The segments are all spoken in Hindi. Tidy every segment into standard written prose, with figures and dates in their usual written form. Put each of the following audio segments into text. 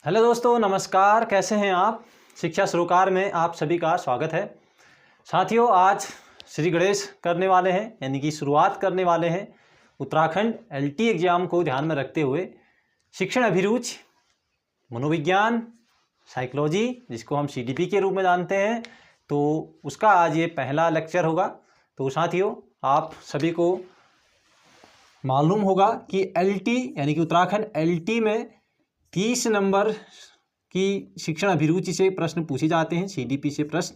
हेलो दोस्तों, नमस्कार। कैसे हैं आप? शिक्षा सरोकार में आप सभी का स्वागत है। साथियों, आज श्री गणेश करने वाले हैं, यानी कि शुरुआत करने वाले हैं उत्तराखंड एलटी एग्ज़ाम को ध्यान में रखते हुए शिक्षण अभिरुचि, मनोविज्ञान, साइकोलॉजी, जिसको हम सीडीपी के रूप में जानते हैं, तो उसका आज ये पहला लेक्चर होगा। तो साथियों, आप सभी को मालूम होगा कि एलटी यानी कि उत्तराखंड एलटी में 30 नंबर की शिक्षण अभिरुचि से प्रश्न पूछे जाते हैं। सीडीपी से प्रश्न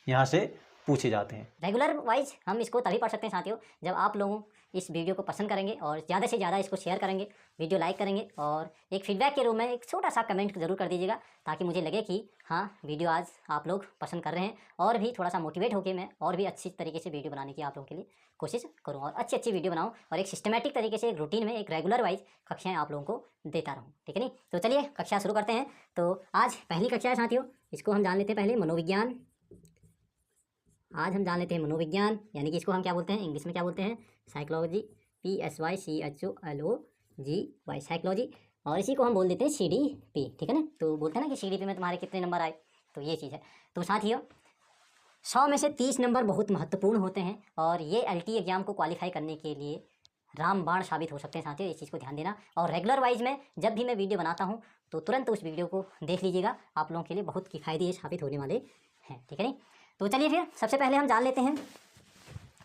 यहाँ से पूछे जाते हैं। रेगुलर वाइज हम इसको तभी पढ़ सकते हैं साथियों, जब आप लोग इस वीडियो को पसंद करेंगे और ज़्यादा से ज़्यादा इसको शेयर करेंगे, वीडियो लाइक करेंगे और एक फीडबैक के रूप में एक छोटा सा कमेंट ज़रूर कर दीजिएगा, ताकि मुझे लगे कि हाँ, वीडियो आज आप लोग पसंद कर रहे हैं और भी थोड़ा सा मोटिवेट होकर मैं और भी अच्छी तरीके से वीडियो बनाने की आप लोगों के लिए कोशिश करूँ और अच्छी वीडियो बनाऊँ और एक सिस्टमेटिक तरीके से एक रूटीन में एक रेगुलर वाइज कक्षाएँ आप लोगों को देता रहूँ। ठीक है नहीं? तो चलिए कक्षा शुरू करते हैं। तो आज पहली कक्षा है साथियों, इसको हम जान लेते हैं पहले मनोविज्ञान। आज हम जान लेते हैं मनोविज्ञान, यानी कि इसको हम क्या बोलते हैं, इंग्लिश में क्या बोलते हैं, साइकोलॉजी, PSYCHOLOGY, साइकोलॉजी, और इसी को हम बोल देते हैं CDP। ठीक है ना? तो बोलते हैं ना कि CDP में तुम्हारे कितने नंबर आए, तो ये चीज़ है। तो साथियों, 100 में से 30 नंबर बहुत महत्वपूर्ण होते हैं और ये LT एग्जाम को क्वालिफाई करने के लिए रामबाण साबित हो सकते हैं साथियों। इस चीज़ को ध्यान देना। और रेगुलर वाइज में जब भी मैं वीडियो बनाता हूँ तो तुरंत उस वीडियो को देख लीजिएगा, आप लोगों के लिए बहुत किफ़ायती साबित होने वाले हैं। ठीक है नहीं? तो चलिए फिर सबसे पहले हम जान लेते हैं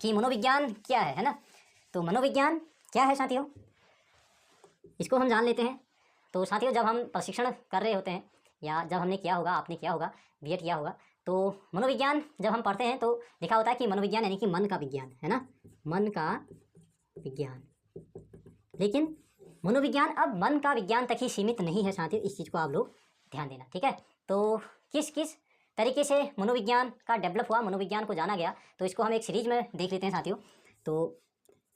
कि मनोविज्ञान क्या है ना? तो मनोविज्ञान क्या है साथियों, इसको हम जान लेते हैं। तो साथियों, जब हम प्रशिक्षण कर रहे होते हैं या जब हमने किया होगा, आपने किया होगा, बीएड किया होगा, तो मनोविज्ञान जब हम पढ़ते हैं तो लिखा होता है कि मनोविज्ञान यानी कि मन का विज्ञान है ना, मन का विज्ञान। लेकिन मनोविज्ञान अब मन का विज्ञान तक ही सीमित नहीं है साथियों, इस चीज़ को आप लोग ध्यान देना। ठीक है? तो किस किस तरीके से मनोविज्ञान का डेवलप हुआ, मनोविज्ञान को जाना गया, तो इसको हम एक सीरीज में देख लेते हैं साथियों। तो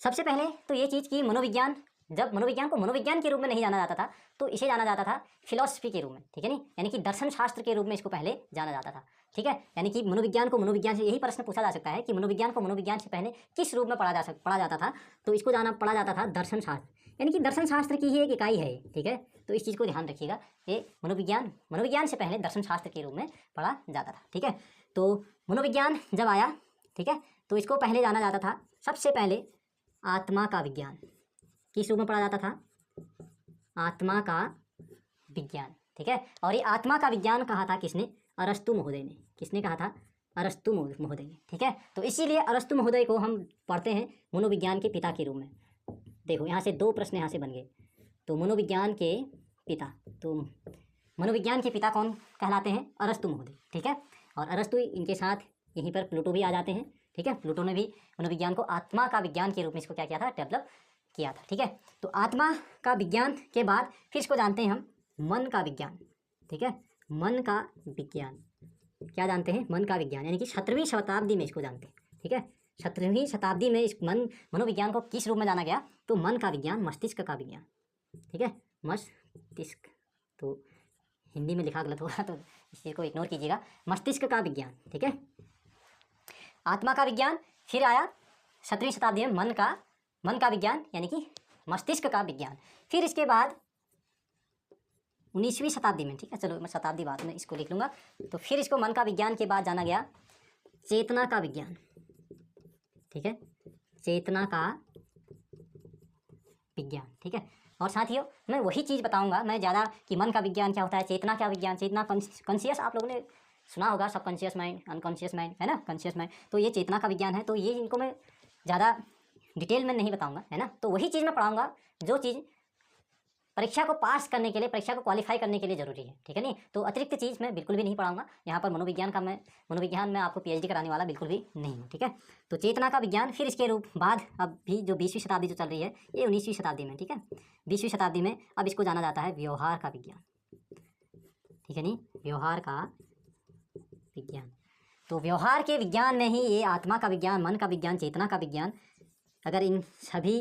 सबसे पहले तो ये चीज़ कि मनोविज्ञान, जब मनोविज्ञान को मनोविज्ञान के रूप में नहीं जाना जाता था तो इसे जाना जाता था फिलॉसफी के रूप में। ठीक है नहीं? यानी कि दर्शन शास्त्र के रूप में इसको पहले जाना जाता था। ठीक है? यानी कि मनोविज्ञान को मनोविज्ञान से, यही प्रश्न पूछा जा सकता है कि मनोविज्ञान को मनोविज्ञान से पहले किस रूप में पढ़ा जाता था, तो इसको पढ़ा जाता था दर्शन शास्त्र, यानी कि दर्शन शास्त्र की ही एक इकाई है। ठीक है? तो इस चीज़ को ध्यान रखिएगा, ये मनोविज्ञान से पहले दर्शन शास्त्र के रूप में पढ़ा जाता था। ठीक है? तो मनोविज्ञान जब आया, ठीक है, तो इसको पहले जाना जाता था सबसे पहले आत्मा का विज्ञान। किस रूप में पढ़ा जाता था? आत्मा का विज्ञान। ठीक है? और ये आत्मा का विज्ञान कहा था किसने? अरस्तु महोदय ने। किसने कहा था? अरस्तु महोदय ने। ठीक है? तो इसीलिए अरस्तु महोदय को हम पढ़ते हैं मनोविज्ञान के पिता के रूप में। देखो, यहाँ से दो प्रश्न यहाँ से बन गए। तो मनोविज्ञान के पिता, तो मनोविज्ञान के पिता कौन कहलाते हैं? अरस्तु महोदय। ठीक है? और अरस्तु, इनके साथ यहीं पर प्लूटो भी आ जाते हैं। ठीक है? प्लूटो ने भी मनोविज्ञान को आत्मा का विज्ञान के रूप में इसको क्या किया था? डेवलप किया था। ठीक है? तो आत्मा का विज्ञान के बाद फिर इसको जानते हैं हम मन का विज्ञान। ठीक है? मन का विज्ञान क्या जानते हैं? मन का विज्ञान, यानी कि 17वीं शताब्दी में इसको जानते हैं। ठीक है? 17वीं शताब्दी में इस मनोविज्ञान को किस रूप में जाना गया? तो मन का विज्ञान, मस्तिष्क का विज्ञान। ठीक है? मस्तिष्क, तो हिंदी में लिखा गलत होगा तो इस चीज़ को इग्नोर कीजिएगा। मस्तिष्क का विज्ञान। ठीक है? आत्मा का विज्ञान, फिर आया 17वीं शताब्दी में मन का विज्ञान, यानी कि मस्तिष्क का विज्ञान। फिर इसके बाद 19वीं शताब्दी में, ठीक है, चलो मैं शताब्दी बाद में इसको लिख लूँगा, तो फिर इसको मन का विज्ञान के बाद जाना गया चेतना का विज्ञान। ठीक है? चेतना का विज्ञान। ठीक है? और साथियों, मैं वही चीज़ बताऊंगा मैं ज़्यादा कि मन का विज्ञान क्या होता है, चेतना का विज्ञान, चेतना कॉन्शियस, आप लोगों ने सुना होगा सबकॉन्शियस माइंड, अनकॉन्शियस माइंड, है ना, कॉन्शियस माइंड। तो ये चेतना का विज्ञान है। तो ये इनको मैं ज़्यादा डिटेल में नहीं बताऊंगा, है ना। तो वही चीज़ मैं पढ़ाऊंगा जो चीज़ परीक्षा को पास करने के लिए, परीक्षा को क्वालिफाई करने के लिए ज़रूरी है। ठीक है नहीं? तो अतिरिक्त चीज़ मैं बिल्कुल भी नहीं पढ़ाऊंगा यहाँ पर। मनोविज्ञान में आपको PhD कराने वाला बिल्कुल भी नहीं हूँ। ठीक है? तो चेतना का विज्ञान, फिर इसके रूप बाद अब भी जो 20वीं शताब्दी जो चल रही है, ये 19वीं शताब्दी में। ठीक है? 20वीं शताब्दी में अब इसको जाना जाता है व्यवहार का विज्ञान। ठीक है नहीं? व्यवहार का विज्ञान। तो व्यवहार के विज्ञान में ही ये आत्मा का विज्ञान, मन का विज्ञान, चेतना का विज्ञान, अगर इन सभी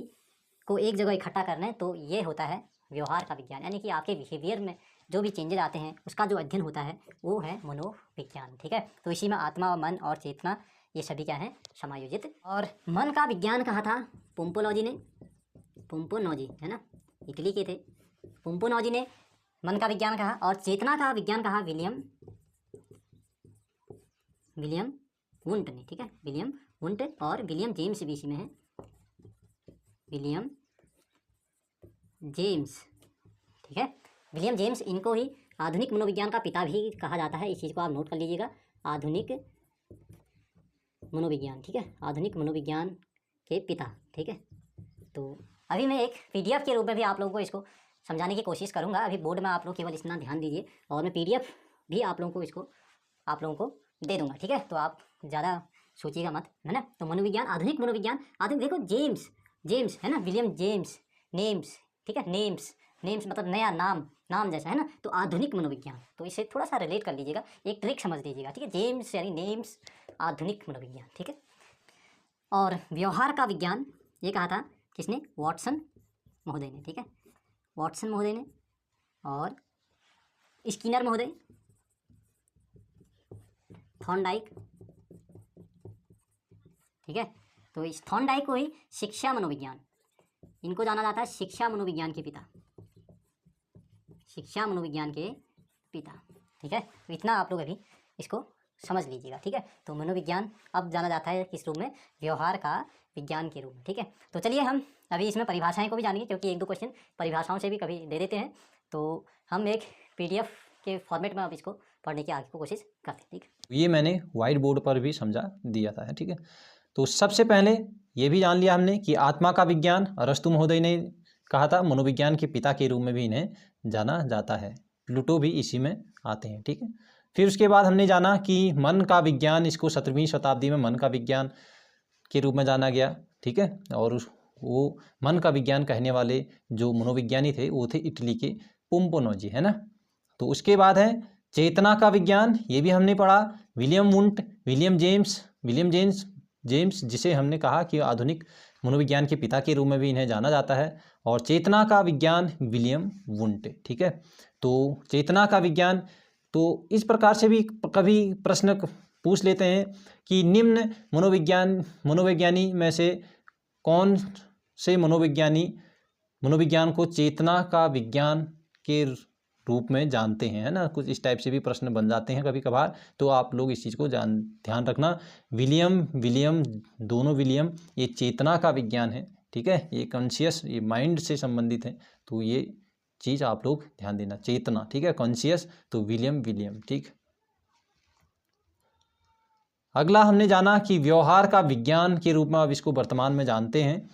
को एक जगह इकट्ठा करना है तो ये होता है व्यवहार का विज्ञान, यानी कि आपके बिहेवियर में जो भी चेंजेस आते हैं उसका जो अध्ययन होता है वो है मनोविज्ञान। ठीक है? तो इसी में आत्मा, मन और चेतना, ये सभी क्या है? समायोजित। और मन का विज्ञान कहा था पोम्पोलॉजी ने, पोम्पोनॉजी, है ना, इटली के थे। पोम्पोनॉजी ने मन का विज्ञान कहा और चेतना का विज्ञान कहा विलियम वुंट ने, ठीक है, विलियम वुंट, और विलियम जेम्स भी इसी में है, विलियम जेम्स, ठीक है। विलियम जेम्स, इनको ही आधुनिक मनोविज्ञान का पिता भी कहा जाता है। इस चीज़ को आप नोट कर लीजिएगा, आधुनिक मनोविज्ञान, ठीक है, आधुनिक मनोविज्ञान के पिता, ठीक है। तो अभी मैं एक पीडीएफ के रूप में भी आप लोगों को इसको समझाने की कोशिश करूंगा। अभी बोर्ड में आप लोग केवल इतना ध्यान दीजिए, और मैं पीडीएफ भी आप लोगों को इसको आप लोगों को दे दूंगा, ठीक है। तो आप ज़्यादा सोचिएगा मत, है ना। तो मनोविज्ञान, आधुनिक मनोविज्ञान, आधुनिक, देखो जेम्स है ना, विलियम जेम्स, नेम्स, ठीक है, नेम्स मतलब नया नाम जैसा, है ना। तो आधुनिक मनोविज्ञान, तो इसे थोड़ा सा रिलेट कर लीजिएगा, एक ट्रिक समझ लीजिएगा, ठीक है। जेम्स यानी नेम्स, आधुनिक मनोविज्ञान, ठीक है। और व्यवहार का विज्ञान ये कहा था किसने? वॉटसन महोदय ने, ठीक है, वॉटसन महोदय ने, और स्किनर महोदय, थॉर्नडाइक, ठीक है। तो इस थॉर्नडाइक को ही शिक्षा मनोविज्ञान, इनको जाना जाता है शिक्षा मनोविज्ञान के पिता, शिक्षा मनोविज्ञान के पिता, ठीक है। तो इतना आप लोग अभी इसको समझ लीजिएगा, ठीक है। तो मनोविज्ञान अब जाना जाता है किस रूप में? व्यवहार का विज्ञान के रूप में, ठीक है। तो चलिए हम अभी इसमें परिभाषाएं को भी जानेंगे, क्योंकि एक दो क्वेश्चन परिभाषाओं से भी कभी दे देते हैं। तो हम एक पीडीएफ के फॉर्मेट में अब इसको पढ़ने की आगे को कोशिश करते हैं, ठीक है। ये मैंने वाइट बोर्ड पर भी समझा दिया था, ठीक है। तो सबसे पहले ये भी जान लिया हमने कि आत्मा का विज्ञान अरस्तु महोदय ने कहा था, मनोविज्ञान के पिता के रूप में भी इन्हें जाना जाता है, प्लूटो भी इसी में आते हैं, ठीक है। फिर उसके बाद हमने जाना कि मन का विज्ञान, इसको 17वीं शताब्दी में मन का विज्ञान के रूप में जाना गया, ठीक है। और वो मन का विज्ञान कहने वाले जो मनोविज्ञानी थे वो थे इटली के पोम्पोनोजी, है ना। तो उसके बाद है चेतना का विज्ञान, ये भी हमने पढ़ा, विलियम वुंट, विलियम जेम्स, जिसे हमने कहा कि आधुनिक मनोविज्ञान के पिता के रूप में भी इन्हें जाना जाता है। और चेतना का विज्ञान विलियम वुंट, ठीक है। तो चेतना का विज्ञान, तो इस प्रकार से भी कभी प्रश्न पूछ लेते हैं कि निम्न मनोविज्ञानी में से कौन से मनोविज्ञान को चेतना का विज्ञान के रूप में जानते हैं, है ना। कुछ इस टाइप से भी प्रश्न बन जाते हैं कभी कभार, तो आप लोग इस चीज़ को ध्यान रखना। विलियम, दोनों विलियम, ये चेतना का विज्ञान है, ठीक है, ये कॉन्शियस, ये माइंड से संबंधित है, तो ये चीज़ आप लोग ध्यान देना, चेतना, ठीक है, कॉन्शियस, तो विलियम, ठीक। अगला हमने जाना कि व्यवहार का विज्ञान के रूप में अब इसको वर्तमान में जानते हैं,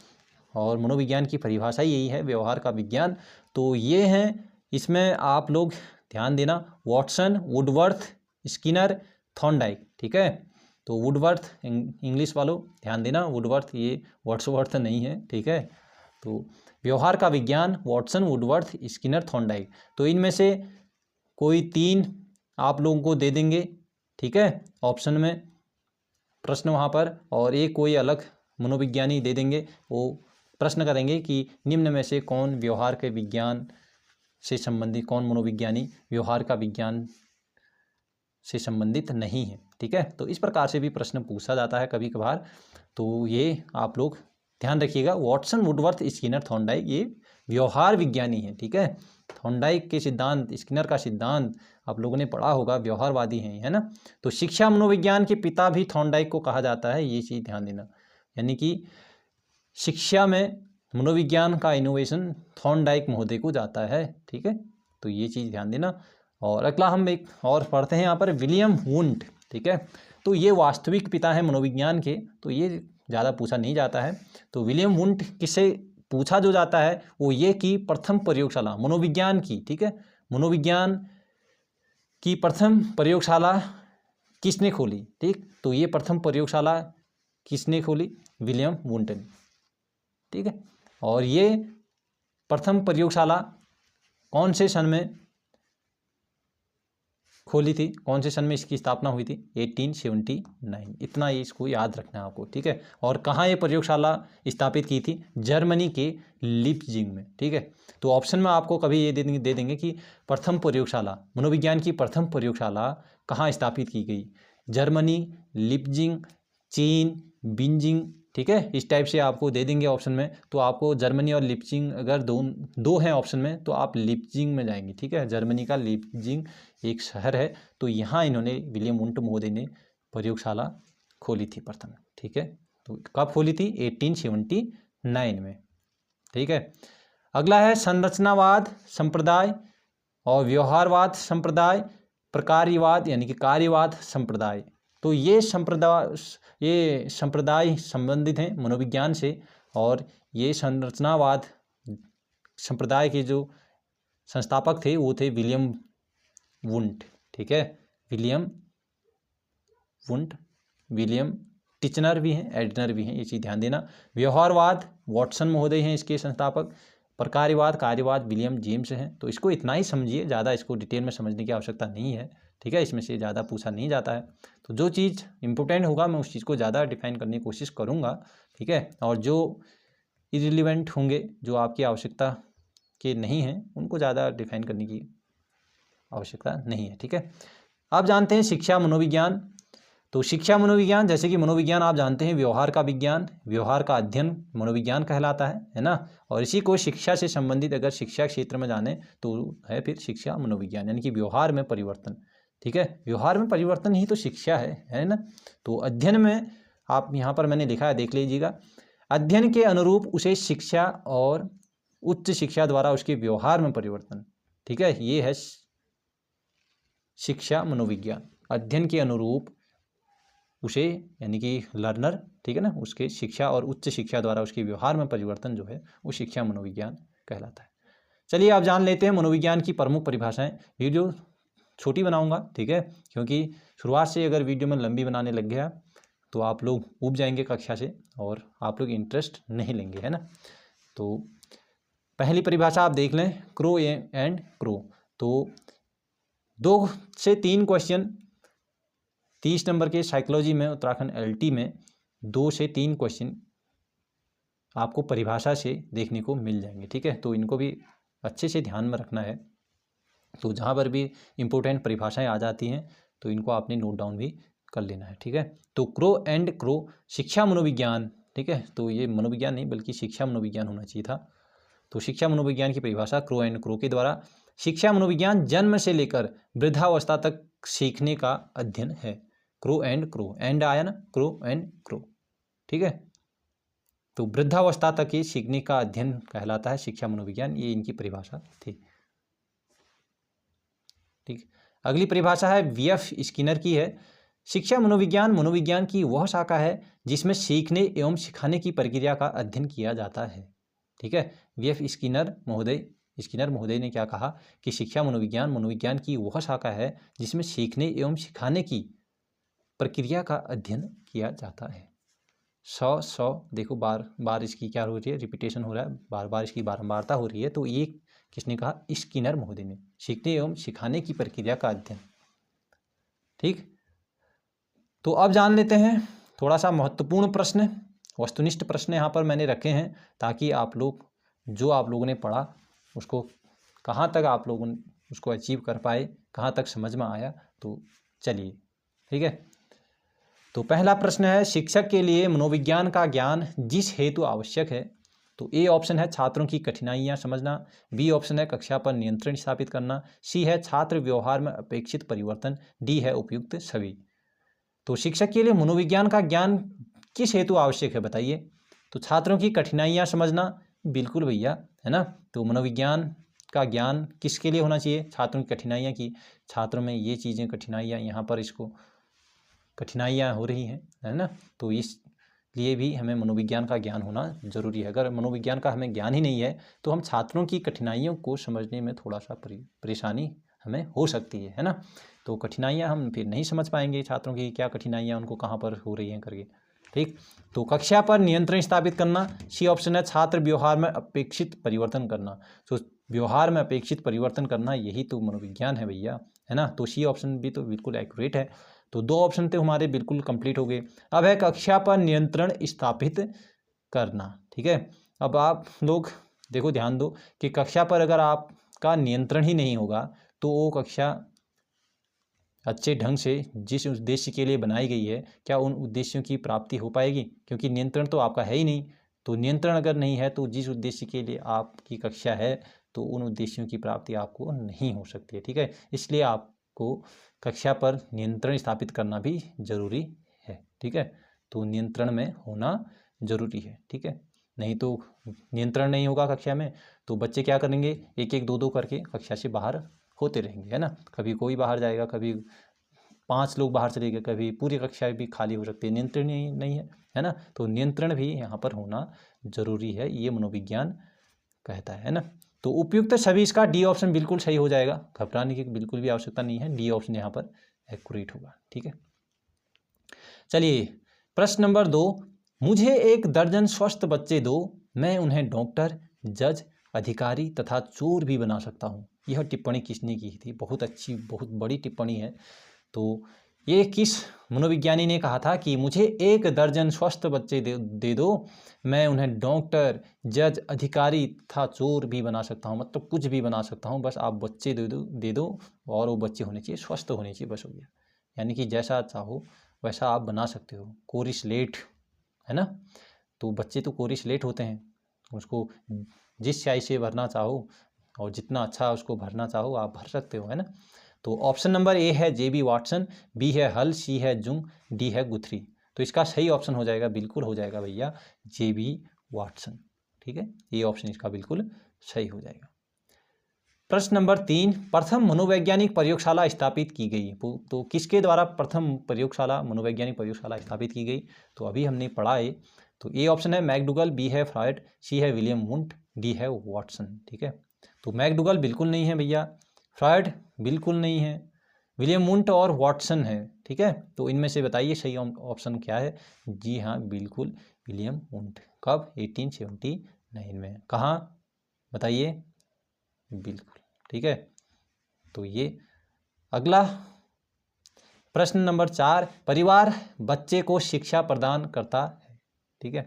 और मनोविज्ञान की परिभाषा यही है, व्यवहार का विज्ञान। तो ये हैं, इसमें आप लोग ध्यान देना, वॉटसन, वुडवर्थ, स्किनर, थॉर्नडाइक, ठीक है। तो वुडवर्थ, इंग्लिश वालों ध्यान देना, वुडवर्थ, ये वर्ड्सवर्थ नहीं है, ठीक है। तो व्यवहार का विज्ञान, वॉटसन, वुडवर्थ, स्किनर, थॉर्नडाइक, तो इनमें से कोई 3 आप लोगों को दे देंगे, ठीक है, ऑप्शन में प्रश्न वहाँ पर, और एक कोई अलग मनोविज्ञानी दे देंगे, वो प्रश्न करेंगे कि निम्न में से कौन व्यवहार के विज्ञान से संबंधित, कौन मनोविज्ञानी व्यवहार का विज्ञान से संबंधित नहीं है, ठीक है। तो इस प्रकार से भी प्रश्न पूछा जाता है कभी कभार, तो ये आप लोग ध्यान रखिएगा। वॉटसन, वुडवर्थ, स्किनर, थॉर्नडाइक, ये व्यवहार विज्ञानी है, ठीक है। थॉर्नडाइक के सिद्धांत, स्किनर का सिद्धांत आप लोगों ने पढ़ा होगा, व्यवहारवादी हैं, है ना। तो शिक्षा मनोविज्ञान के पिता भी थॉर्नडाइक को कहा जाता है, ये चीज़ ध्यान देना, यानी कि शिक्षा में मनोविज्ञान का इनोवेशन थॉर्नडाइक महोदय को जाता है, ठीक है। तो ये चीज़ ध्यान देना। और अगला हम एक और पढ़ते हैं यहाँ पर, विलियम वुंट, ठीक है। तो ये वास्तविक पिता है मनोविज्ञान के, तो ये ज़्यादा पूछा नहीं जाता है। तो विलियम वुंट किससे पूछा जो जाता है, वो ये कि प्रथम प्रयोगशाला मनोविज्ञान की, ठीक है, मनोविज्ञान की प्रथम प्रयोगशाला किसने खोली, ठीक। तो ये प्रथम प्रयोगशाला किसने खोली? विलियम वुंट ने, ठीक है। और ये प्रथम प्रयोगशाला कौन से सन में खोली थी, कौन से सन में इसकी स्थापना हुई थी? 1879। इतना ये इसको याद रखना है आपको, ठीक है। और कहाँ ये प्रयोगशाला स्थापित की थी? जर्मनी के लिप्जिंग में, ठीक है। तो ऑप्शन में आपको कभी ये दे देंगे कि प्रथम प्रयोगशाला, मनोविज्ञान की प्रथम प्रयोगशाला कहाँ स्थापित की गई? जर्मनी, लिप्जिंग, चीन, बीजिंग ठीक है। इस टाइप से आपको दे देंगे ऑप्शन में, तो आपको जर्मनी और लिप्जिंग अगर दो हैं ऑप्शन में तो आप लिप्जिंग में जाएंगे, ठीक है। जर्मनी का लिप्जिंग एक शहर है, तो यहाँ इन्होंने विलियम वुंट महोदय ने प्रयोगशाला खोली थी प्रथम, ठीक है। तो कब खोली थी? 1879 में, ठीक है। अगला है संरचनावाद संप्रदाय और व्यवहारवाद संप्रदाय, प्रकार्यवाद यानी कि कार्यवाद संप्रदाय। तो ये संप्रदाय संबंधित हैं मनोविज्ञान से, और ये संरचनावाद संप्रदाय के जो संस्थापक थे वो थे विलियम वुंट, ठीक है। विलियम वुंट, विलियम टिचनर भी हैं, एडनर भी हैं, ये चीज़ ध्यान देना। व्यवहारवाद वॉटसन महोदय हैं इसके संस्थापक। प्रकार्यवाद कार्यवाद विलियम जेम्स हैं। तो इसको इतना ही समझिए, ज़्यादा इसको डिटेल में समझने की आवश्यकता नहीं है, ठीक है। इसमें से ज़्यादा पूछा नहीं जाता है, तो जो चीज़ इंपॉर्टेंट होगा मैं उस चीज़ को ज़्यादा डिफाइन करने की कोशिश करूँगा, ठीक है। और जो इरिलीवेंट होंगे, जो आपकी आवश्यकता के नहीं हैं, उनको ज़्यादा डिफाइन करने की आवश्यकता नहीं है, ठीक है। अब जानते हैं शिक्षा मनोविज्ञान। तो शिक्षा मनोविज्ञान, जैसे कि मनोविज्ञान आप जानते हैं व्यवहार का विज्ञान, व्यवहार का अध्ययन मनोविज्ञान कहलाता है ना। और इसी को शिक्षा से संबंधित अगर शिक्षा क्षेत्र में जाने तो है फिर शिक्षा मनोविज्ञान, यानी कि व्यवहार में परिवर्तन, ठीक है। व्यवहार में परिवर्तन ही तो शिक्षा है ना। तो अध्ययन में आप यहाँ पर मैंने लिखा है, देख लीजिएगा। अध्ययन के अनुरूप उसे शिक्षा और उच्च शिक्षा द्वारा उसके व्यवहार में परिवर्तन, ठीक है। ये है शिक्षा मनोविज्ञान। अध्ययन के अनुरूप उसे यानी कि लर्नर, ठीक है ना, उसके शिक्षा और उच्च शिक्षा द्वारा उसके व्यवहार में परिवर्तन जो है वो शिक्षा मनोविज्ञान कहलाता है। चलिए आप जान लेते हैं मनोविज्ञान की प्रमुख परिभाषाएं। वीडियो छोटी बनाऊंगा, ठीक है, क्योंकि शुरुआत से अगर वीडियो में लंबी बनाने लग गया तो आप लोग ऊब जाएंगे कक्षा से और आप लोग इंटरेस्ट नहीं लेंगे, है ना। तो पहली परिभाषा आप देख लें, क्रो एंड क्रो। तो 2 से 3 क्वेश्चन 30 नंबर के साइकोलॉजी में उत्तराखंड एलटी में 2 से 3 क्वेश्चन आपको परिभाषा से देखने को मिल जाएंगे, ठीक है। तो इनको भी अच्छे से ध्यान में रखना है। तो जहाँ पर भी इम्पोर्टेंट परिभाषाएं आ जाती हैं तो इनको आपने नोट डाउन भी कर लेना है, ठीक है। तो क्रो एंड क्रो शिक्षा मनोविज्ञान, ठीक है। तो ये मनोविज्ञान नहीं बल्कि शिक्षा मनोविज्ञान होना चाहिए था। तो शिक्षा मनोविज्ञान की परिभाषा क्रो एंड क्रो के द्वारा, शिक्षा मनोविज्ञान जन्म से लेकर वृद्धावस्था तक सीखने का अध्ययन है। क्रो एंड क्रो, एंड आया ना, क्रो एंड क्रो, ठीक है। तो वृद्धावस्था तक ये सीखने का अध्ययन कहलाता है शिक्षा मनोविज्ञान, ये इनकी परिभाषा थी, ठीक। अगली परिभाषा है वीएफ स्किनर की है। शिक्षा मनोविज्ञान मनोविज्ञान की वह शाखा है जिसमें सीखने एवं सिखाने की प्रक्रिया का अध्ययन किया जाता है, ठीक है। वीएफ स्किनर महोदय ने क्या कहा कि शिक्षा मनोविज्ञान मनोविज्ञान की वह शाखा है जिसमें सीखने एवं सिखाने की प्रक्रिया का अध्ययन किया जाता है। 100 देखो बार बार इसकी क्या हो रही है, रिपीटेशन हो रहा है, बार बार इसकी बारंबारता हो रही है। तो ये किसने कहा? स्किनर महोदय ने, सीखने एवं सिखाने की प्रक्रिया का अध्ययन, ठीक। तो अब जान लेते हैं थोड़ा सा महत्वपूर्ण प्रश्न, वस्तुनिष्ठ प्रश्न यहाँ पर मैंने रखे हैं ताकि आप लोग जो आप लोगों ने पढ़ा उसको कहाँ तक आप लोगों ने उसको अचीव कर पाए, कहाँ तक समझ में आया। तो चलिए, ठीक है। तो पहला प्रश्न है, शिक्षक के लिए मनोविज्ञान का ज्ञान जिस हेतु आवश्यक है। तो ए ऑप्शन है छात्रों की कठिनाइयाँ समझना, बी ऑप्शन है कक्षा पर नियंत्रण स्थापित करना, सी है छात्र व्यवहार में अपेक्षित परिवर्तन, डी है उपयुक्त सभी। तो शिक्षक के लिए मनोविज्ञान का ज्ञान किस हेतु आवश्यक है बताइए। तो छात्रों की कठिनाइयाँ समझना, बिल्कुल भैया, है ना। तो मनोविज्ञान का ज्ञान किसके लिए होना चाहिए? छात्रों की कठिनाइयाँ की, छात्रों में ये चीज़ें कठिनाइयाँ, यहाँ पर इसको कठिनाइयाँ हो रही हैं, है ना। तो इसलिए भी हमें मनोविज्ञान का ज्ञान होना जरूरी है। अगर मनोविज्ञान का हमें ज्ञान ही नहीं है तो हम छात्रों की कठिनाइयों को समझने में थोड़ा सा परेशानी हमें हो सकती है ना। तो कठिनाइयाँ हम फिर नहीं समझ पाएंगे, छात्रों की क्या कठिनाइयाँ उनको कहाँ पर हो रही हैं करके, ठीक। तो कक्षा पर नियंत्रण स्थापित करना, सी ऑप्शन है छात्र व्यवहार में अपेक्षित परिवर्तन करना। तो व्यवहार में अपेक्षित परिवर्तन करना यही तो मनोविज्ञान है भैया, है ना। तो सी ऑप्शन भी तो बिल्कुल एक्यूरेट है। तो 2 ऑप्शन तो हमारे बिल्कुल कंप्लीट हो गए। अब है कक्षा पर नियंत्रण स्थापित करना, ठीक है। अब आप लोग देखो, ध्यान दो कि कक्षा पर अगर आपका नियंत्रण ही नहीं होगा तो वो कक्षा अच्छे ढंग से जिस उद्देश्य के लिए बनाई गई है, क्या उन उद्देश्यों की प्राप्ति हो पाएगी? क्योंकि नियंत्रण तो आपका है ही नहीं। तो नियंत्रण अगर नहीं है तो जिस उद्देश्य के लिए आपकी कक्षा है तो उन उद्देश्यों की प्राप्ति आपको नहीं हो सकती है। ठीक है, इसलिए आपको कक्षा पर नियंत्रण स्थापित करना भी जरूरी है। ठीक है, तो नियंत्रण में होना जरूरी है। ठीक है, नहीं तो नियंत्रण नहीं होगा कक्षा में तो बच्चे क्या करेंगे, एक एक दो दो करके कक्षा से बाहर होते रहेंगे, है ना। कभी कोई बाहर जाएगा, कभी 5 लोग बाहर चले गए, कभी पूरी कक्षा भी खाली हो सकती है। नियंत्रण नहीं है ना। तो नियंत्रण भी यहाँ पर होना जरूरी है, ये मनोविज्ञान कहता है ना। तो उपयुक्त सभी इसका डी ऑप्शन बिल्कुल सही हो जाएगा, घबराने की बिल्कुल भी आवश्यकता नहीं है, डी ऑप्शन यहाँ पर एक्यूरेट होगा। ठीक है, चलिए प्रश्न नंबर 2, मुझे 1 दर्जन स्वस्थ बच्चे दो, मैं उन्हें डॉक्टर, जज, अधिकारी तथा चोर भी बना सकता हूँ। यह टिप्पणी किसने की थी? बहुत अच्छी, बहुत बड़ी टिप्पणी है। तो ये किस मनोविज्ञानी ने कहा था कि मुझे 1 दर्जन स्वस्थ बच्चे दे दो, मैं उन्हें डॉक्टर, जज, अधिकारी तथा चोर भी बना सकता हूँ। मतलब कुछ भी बना सकता हूँ, बस आप बच्चे दे दो और वो बच्चे होने चाहिए, स्वस्थ होने चाहिए, बस हो गया। यानी कि जैसा चाहो वैसा आप बना सकते हो। कोरी स्लेट है ना, तो बच्चे तो कोरी स्लेट होते हैं, उसको जिस स्याही से भरना चाहो और जितना अच्छा उसको भरना चाहो आप भर सकते हो, है ना। तो ऑप्शन नंबर ए है जेबी वाटसन, बी है हल, सी है जुंग, डी है गुथरी। तो इसका सही ऑप्शन हो जाएगा, बिल्कुल हो जाएगा भैया, जेबी वाटसन। ठीक है, ये ऑप्शन इसका बिल्कुल सही हो जाएगा। प्रश्न नंबर 3, प्रथम मनोवैज्ञानिक प्रयोगशाला स्थापित की गई। तो किसके द्वारा प्रथम प्रयोगशाला, मनोवैज्ञानिक प्रयोगशाला स्थापित की गई? तो अभी हमने पढ़ा है। तो ए ऑप्शन है मैकडूगल, बी है फ्रॉयड, सी है विलियम वुंट, डी है वाटसन। ठीक है, तो मैकडूगल बिल्कुल नहीं है भैया, फ्रॉयड बिल्कुल नहीं है, विलियम वुंट और वाटसन है। ठीक है, तो इनमें से बताइए सही ऑप्शन क्या है? जी हाँ, बिल्कुल विलियम वुंट। कब? 1879 में। कहाँ बताइए? बिल्कुल। ठीक है, तो ये अगला प्रश्न नंबर 4, परिवार बच्चे को शिक्षा प्रदान करता है। ठीक है,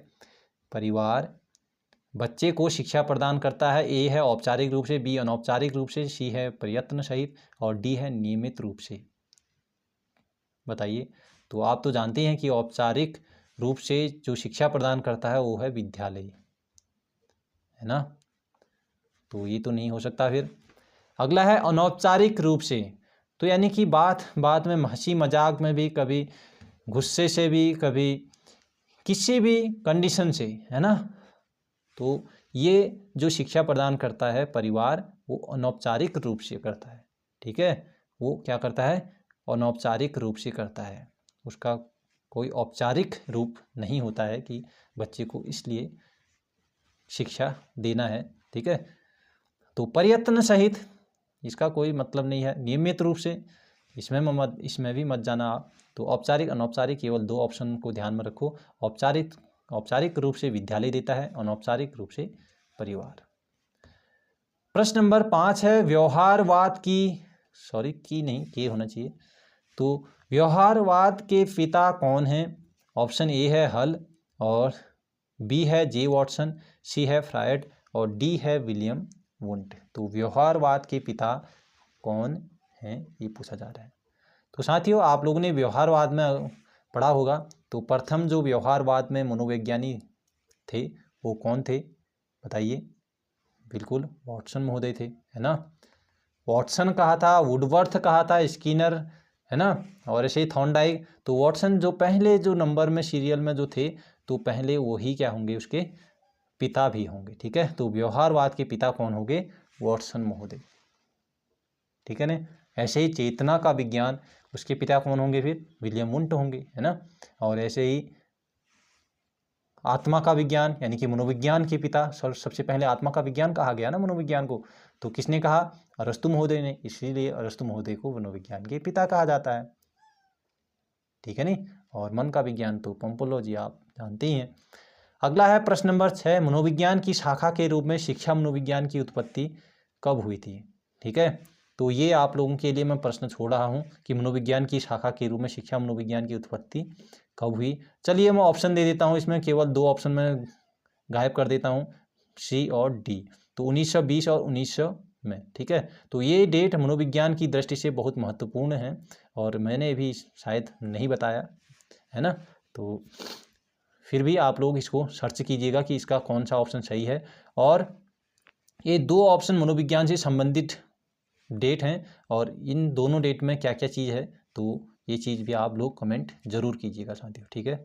परिवार बच्चे को शिक्षा प्रदान करता है। ए है औपचारिक रूप से, बी अनौपचारिक रूप से, सी है प्रयत्न सहित और डी है नियमित रूप से। बताइए। तो आप तो जानते हैं कि औपचारिक रूप से जो शिक्षा प्रदान करता है वो है विद्यालय, है ना। तो ये तो नहीं हो सकता। फिर अगला है अनौपचारिक रूप से, तो यानी कि बात में हंसी मजाक में भी, कभी गुस्से से भी, कभी किसी भी कंडीशन से, है ना। तो ये जो शिक्षा प्रदान करता है परिवार, वो अनौपचारिक रूप से करता है। ठीक है, वो क्या करता है? अनौपचारिक रूप से करता है, उसका कोई औपचारिक रूप नहीं होता है कि बच्चे को इसलिए शिक्षा देना है। ठीक है, तो प्रयत्न सहित इसका कोई मतलब नहीं है। नियमित रूप से इसमें भी मत जाना आप। तो औपचारिक अनौपचारिक केवल 2 ऑप्शन को ध्यान में रखो। औपचारिक रूप से विद्यालय देता है, अनौपचारिक रूप से परिवार। प्रश्न नंबर 5 है व्यवहारवाद के होना चाहिए। तो व्यवहारवाद के पिता कौन हैं? ऑप्शन ए है हल और बी है जे वाटसन, सी है फ्रायड और डी है विलियम वुंट। तो व्यवहारवाद के पिता कौन हैं ये पूछा जा रहा है। तो साथियों, आप लोगों ने व्यवहारवाद में पढ़ा होगा। तो प्रथम जो व्यवहारवाद में मनोवैज्ञानिक थे वो कौन थे? बताइए। बिल्कुल वाटसन महोदय थे, है ना। वाटसन कहा था, वुडवर्थ कहा था, स्किनर, है ना, और ऐसे ही थॉर्नडाइक। तो वाटसन जो पहले जो नंबर में सीरियल में जो थे, तो पहले वही क्या होंगे, उसके पिता भी होंगे। ठीक है, तो व्यवहारवाद के पिता कौन होंगे? वाटसन महोदय। ठीक है ना। ऐसे ही चेतना का विज्ञान, उसके पिता कौन होंगे? फिर विलियम वुंट होंगे, है ना। और ऐसे ही आत्मा का विज्ञान यानी कि मनोविज्ञान के पिता, सबसे पहले आत्मा का विज्ञान कहा गया ना मनोविज्ञान को, तो किसने कहा? अरस्तु महोदय ने। इसीलिए अरस्तु महोदय को मनोविज्ञान के पिता कहा जाता है। ठीक है नहीं। और मन का विज्ञान तो पंपोलॉजी आप जानते ही हैं। अगला है प्रश्न नंबर 6, मनोविज्ञान की शाखा के रूप में शिक्षा मनोविज्ञान की उत्पत्ति कब हुई थी? ठीक है, तो ये आप लोगों के लिए मैं प्रश्न छोड़ रहा हूँ कि मनोविज्ञान की शाखा के रूप में शिक्षा मनोविज्ञान की उत्पत्ति कब हुई। चलिए मैं ऑप्शन दे देता हूँ, इसमें केवल 2 ऑप्शन में गायब कर देता हूँ, सी और डी। तो 1920 और में, ठीक है। तो ये डेट मनोविज्ञान की दृष्टि से बहुत महत्वपूर्ण है और मैंने भी शायद नहीं बताया, है ना। तो फिर भी आप लोग इसको सर्च कीजिएगा कि इसका कौन सा ऑप्शन सही है। और ये 2 ऑप्शन मनोविज्ञान से संबंधित डेट हैं और इन दोनों डेट में क्या क्या चीज़ है, तो ये चीज़ भी आप लोग कमेंट जरूर कीजिएगा साथियों, ठीक है।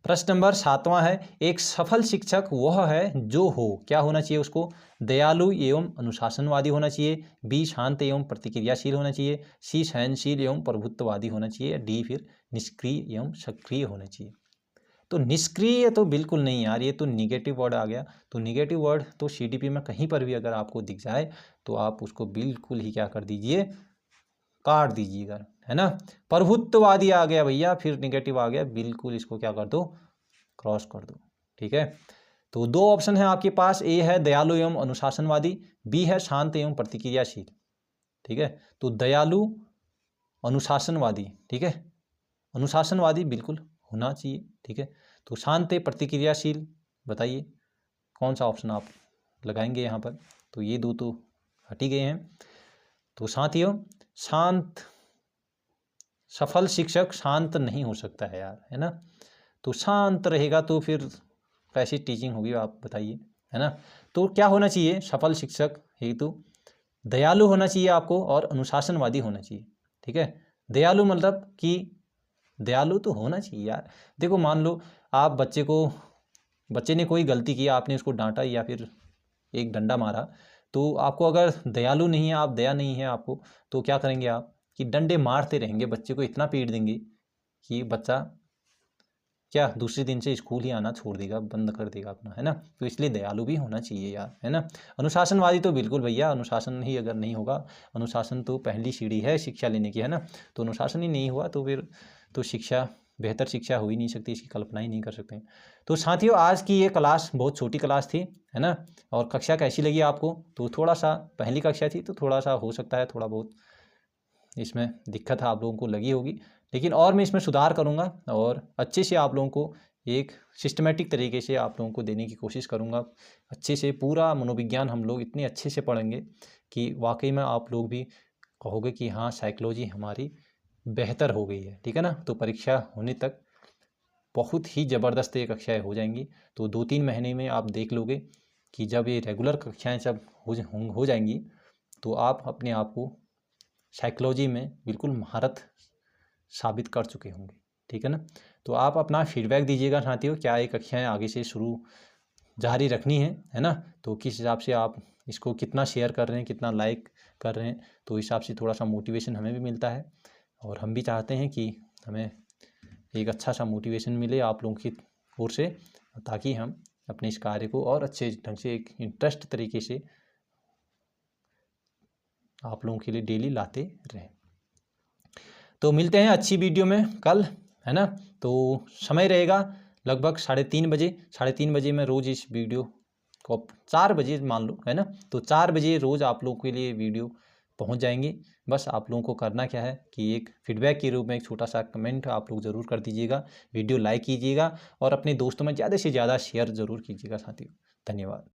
प्रश्न नंबर 7वां है, एक सफल शिक्षक वह है जो हो, क्या होना चाहिए उसको, दयालु एवं अनुशासनवादी होना चाहिए, बी शांत एवं प्रतिक्रियाशील होना चाहिए, सी सहनशील एवं प्रभुत्ववादी होना चाहिए, डी फिर निष्क्रिय एवं सक्रिय होना चाहिए। तो निष्क्रिय तो बिल्कुल नहीं यार, ये तो निगेटिव वर्ड आ गया। तो निगेटिव वर्ड तो सीडीपी में कहीं पर भी अगर आपको दिख जाए तो आप उसको बिल्कुल ही क्या कर दीजिए, काट दीजिएगा, है ना। प्रभुत्ववादी आ गया भैया, फिर निगेटिव आ गया, बिल्कुल इसको क्या कर दो, क्रॉस कर दो, ठीक है। तो 2 ऑप्शन है आपके पास, ए है दयालु एवं अनुशासनवादी, बी है शांत एवं प्रतिक्रियाशील, ठीक है। तो दयालु, अनुशासनवादी, ठीक है, अनुशासनवादी बिल्कुल होना चाहिए, ठीक है। तो शांत प्रतिक्रियाशील, बताइए कौन सा ऑप्शन आप लगाएंगे यहाँ पर। तो ये 2 तो हट ही गए हैं। तो साथियों, शांत, सफल शिक्षक शांत नहीं हो सकता है यार, है ना। तो शांत रहेगा तो फिर कैसी टीचिंग होगी आप बताइए, है ना। तो क्या होना चाहिए, सफल शिक्षक हेतु दयालु होना चाहिए आपको और अनुशासनवादी होना चाहिए, ठीक है। दयालु मतलब कि दयालु तो होना चाहिए यार। देखो मान लो आप बच्चे ने कोई गलती की, आपने उसको डांटा या फिर एक डंडा मारा, तो आपको अगर दयालु नहीं है, आप दया नहीं है आपको, तो क्या करेंगे आप कि डंडे मारते रहेंगे, बच्चे को इतना पीट देंगे कि बच्चा क्या दूसरे दिन से स्कूल ही आना छोड़ देगा, बंद कर देगा अपना, है ना। तो इसलिए दयालु भी होना चाहिए यार, है ना। अनुशासनवादी तो बिल्कुल भैया, अनुशासन ही अगर नहीं होगा, अनुशासन तो पहली सीढ़ी है शिक्षा लेने की, है ना। तो अनुशासन ही नहीं हुआ तो फिर तो शिक्षा, बेहतर शिक्षा हो ही नहीं सकती, इसकी कल्पना ही नहीं कर सकते। तो साथियों, आज की ये क्लास बहुत छोटी क्लास थी, है ना। और कक्षा कैसी लगी आपको, तो थोड़ा सा पहली कक्षा थी तो थोड़ा सा हो सकता है थोड़ा बहुत इसमें दिक्कत आप लोगों को लगी होगी, लेकिन और मैं इसमें सुधार करूँगा और अच्छे से आप लोगों को एक सिस्टमेटिक तरीके से आप लोगों को देने की कोशिश करूँगा। अच्छे से पूरा मनोविज्ञान हम लोग इतने अच्छे से पढ़ेंगे कि वाकई में आप लोग भी कहोगे कि हाँ साइकोलॉजी हमारी बेहतर हो गई है, ठीक है ना। तो परीक्षा होने तक बहुत ही ज़बरदस्त ये कक्षाएँ हो जाएंगी। तो 2-3 महीने में आप देख लोगे कि जब ये रेगुलर कक्षाएँ जब हो जाएंगी तो आप अपने आप को साइकोलॉजी में बिल्कुल महारत साबित कर चुके होंगे, ठीक है ना। तो आप अपना फीडबैक दीजिएगा साथियों, क्या ये कक्षाएँ आगे से जारी रखनी है ना। तो किस हिसाब से आप इसको कितना शेयर कर रहे हैं, कितना लाइक कर रहे हैं, तो इस हिसाब से थोड़ा सा मोटिवेशन हमें भी मिलता है और हम भी चाहते हैं कि हमें एक अच्छा सा मोटिवेशन मिले आप लोगों की ओर से, ताकि हम अपने इस कार्य को और अच्छे ढंग से एक इंटरेस्ट तरीके से आप लोगों के लिए डेली लाते रहें। तो मिलते हैं अच्छी वीडियो में कल, है ना। तो समय रहेगा लगभग 3:30 बजे। 3:30 बजे मैं रोज़ इस वीडियो को 4 बजे मान लो, है ना। तो 4 बजे रोज़ आप लोगों के लिए वीडियो पहुंच जाएंगे। बस आप लोगों को करना क्या है कि एक फीडबैक के रूप में एक छोटा सा कमेंट आप लोग ज़रूर कर दीजिएगा, वीडियो लाइक कीजिएगा और अपने दोस्तों में ज़्यादा से ज़्यादा शेयर ज़रूर कीजिएगा साथियों। धन्यवाद।